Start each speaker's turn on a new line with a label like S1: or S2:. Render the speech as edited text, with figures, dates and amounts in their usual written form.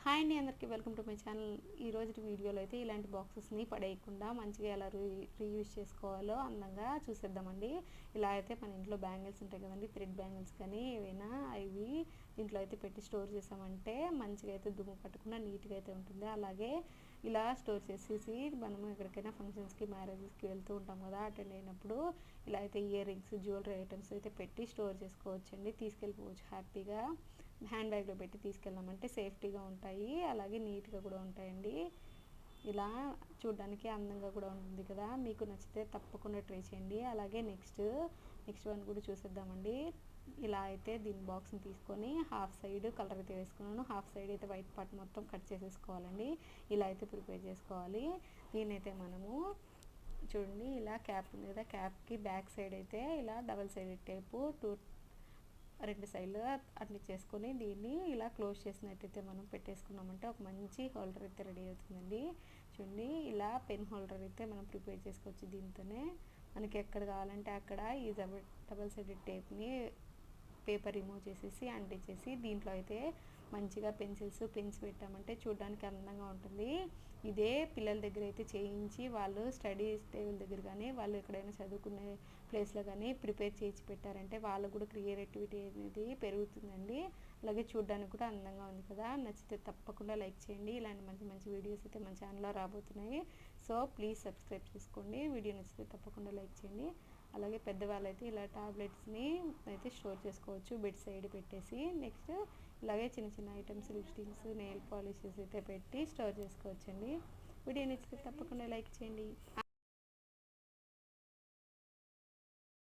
S1: Hi అండి, అందరికీ welcome to my channel. ఈ రోజు వీడియోలో అయితే ఇలాంటి బాక్సెస్ని పడేయకుండా మంచిగా ఎలా రీయూజ్ చేసుకోవాలో అందంగా చూసేద్దామండి. ఇలా అయితే మన ఇంట్లో బ్యాంగిల్స్ ఉంటాయి కదండి, థ్రెడ్ బ్యాంగిల్స్ కానీ ఏవైనా ఇవి దీంట్లో అయితే పెట్టి స్టోర్ చేసామంటే మంచిగా అయితే దుమ్ము పట్టకుండా నీట్గా అయితే ఉంటుంది. అలాగే ఇలా స్టోర్ చేసేసి మనం ఎక్కడికైనా ఫంక్షన్స్కి, మ్యారేజెస్కి వెళ్తూ ఉంటాం కదా, అటెండ్ అయినప్పుడు ఇలా అయితే ఇయర్ రింగ్స్, జ్యువెలరీ ఐటమ్స్ అయితే పెట్టి స్టోర్ చేసుకోవచ్చండి. తీసుకెళ్ళిపోవచ్చు హ్యాపీగా. హ్యాండ్ బ్యాగ్లో పెట్టి తీసుకెళ్ళామంటే సేఫ్టీగా ఉంటాయి, అలాగే నీట్గా కూడా ఉంటాయండి. ఇలా చూడడానికి అందంగా కూడా ఉంటుంది కదా. మీకు నచ్చితే తప్పకుండా ట్రై చేయండి. అలాగే నెక్స్ట్ వన్ కూడా చూసేద్దామండి. ఇలా అయితే దీని బాక్స్ని తీసుకొని హాఫ్ సైడ్ కలర్ అయితే వేసుకున్నాను, హాఫ్ సైడ్ అయితే వైట్ పార్ట్ మొత్తం కట్ చేసేసుకోవాలండి. ఇలా అయితే ప్రిపేర్ చేసుకోవాలి. దీనైతే మనము చూడండి, ఇలా క్యాప్ ఉంది కదా, క్యాప్కి బ్యాక్ సైడ్ అయితే ఇలా డబల్ సైడెడ్ టేపు రెండు సైడ్లు అట్లా చేసుకొని దీన్ని ఇలా క్లోజ్ చేసినట్టయితే మనం పెట్టేసుకున్నామంటే ఒక మంచి హోల్డర్ అయితే రెడీ అవుతుందండి. చూడండి, ఇలా పెన్ హోల్డర్ అయితే మనం ప్రిపేర్ చేసుకోవచ్చు. దీంతోనే మనకి ఎక్కడ కావాలంటే అక్కడ ఈ డబల్ సైడెడ్ టేప్ని పేపర్ రిమూవ్ చేసేసి అంటించేసి దీంట్లో అయితే మంచిగా పెన్స్ పెట్టామంటే చూడడానికి అందంగా ఉంటుంది. ఇదే పిల్లల దగ్గర అయితే చేయించి వాళ్ళు స్టడీ టేబుల్ దగ్గర కానీ వాళ్ళు ఎక్కడైనా చదువుకునే ప్లేస్లో కానీ ప్రిపేర్ చేయించి పెట్టారంటే వాళ్ళకు కూడా క్రియేటివిటీ అనేది పెరుగుతుందండి. అలాగే చూడడానికి కూడా అందంగా ఉంది కదా. నచ్చితే తప్పకుండా లైక్ చేయండి. ఇలాంటి మంచి మంచి వీడియోస్ అయితే మన ఛానల్లో రాబోతున్నాయి. సో ప్లీజ్ సబ్స్క్రైబ్ చేసుకోండి. వీడియో నచ్చితే తప్పకుండా లైక్ చేయండి. అలాగే పెద్దవాళ్ళు అయితే ఇలా టాబ్లెట్స్ని అయితే స్టోర్ చేసుకోవచ్చు బెడ్ సైడ్ పెట్టేసి. నెక్స్ట్ ఇలాగే చిన్న చిన్న ఐటమ్స్, లిప్స్టిక్స్, నెయిల్ పాలిషెస్ అయితే పెట్టి స్టోర్ చేసుకోవచ్చండి. వీడియో నచ్చితే తప్పకుండా లైక్ చేయండి.